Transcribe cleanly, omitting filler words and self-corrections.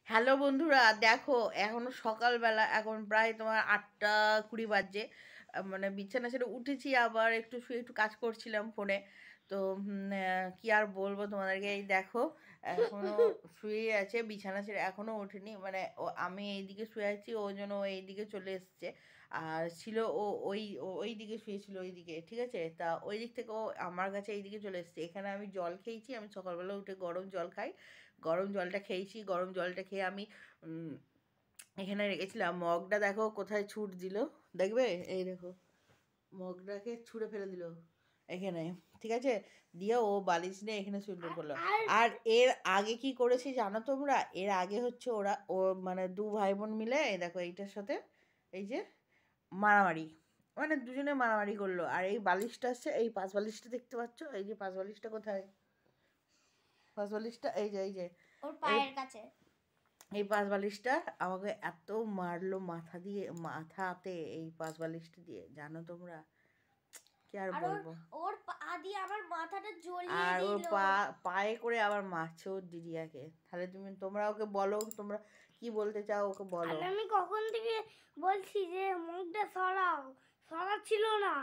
Hello বন্ধুরা, দেখো এখনো সকালবেলা, এখন প্রায় তোমার 8:20 বাজে। মানে বিছানা ছেড়ে উঠেছি, আবার একটু শুয়ে একটু কাজ করছিলাম ফোনে। তো কি আর বলবো তোমাদেরকে, এই দেখো এখনো শুয়ে আছে, বিছানা ছেড়ে এখনো ওঠেনি। মানে আমি এইদিকে শুয়ে আছি, ও যেন এইদিকে চলে এসছে। আর ছিল ওই দিকে শুয়েছিল, ওই দিকে, ঠিক আছে। তা ওই দিক থেকে ও আমার কাছে এইদিকে চলে এসছে। এখানে আমি জল খেয়েছি, আমি সকালবেলা উঠে গরম জল খাই। গরম জলটা খেয়েছি, গরম জলটা খেয়ে আমি উম, এখানে রেখেছিলাম। মগটা দেখো কোথায় ছুট দিল, দেখবে, এই দেখো মগটাকে ছুঁড়ে ফেলে দিল এখানে, ঠিক আছে। দিয়ে ও বালিশ নিয়ে এখানে শুয়ে পড়লো। আর এর আগে কি করেছি জানো তোমরা? এর আগে হচ্ছে ও মানে দু ভাই বোন মিলে, এই দেখো এইটার সাথে, এই যে মারামারি, মানে দুজনে মারামারি করলো। আর এই বালিশটা আছে, এই পাঁচ বালিশটা দেখতে পাচ্ছ, এই যে পাঁচ বালিশটা কোথায়? পাঁচ বালিশটা এই যে ওর এই পায়ের কাছে। এই পাঁচ বালিশটা আমাকে এত মারলো মাথা দিয়ে, মাথাতে, এই পাঁচ বালিশটা দিয়ে, জানো তোমরা, কি আর আর ওর বলবো। ওর পা দিয়ে আমার মাথাটা জ্বলিয়ে আর ওর দিল। পায়ে করে আবার মারছে ওর দিদিয়াকে। তাহলে তোমরা ওকে বলো, তোমরা কি বলতে চাও ওকে বলো। আর আমি কখন থেকে বলছি যে মুখটা সরাও, সরাচ্ছিল না।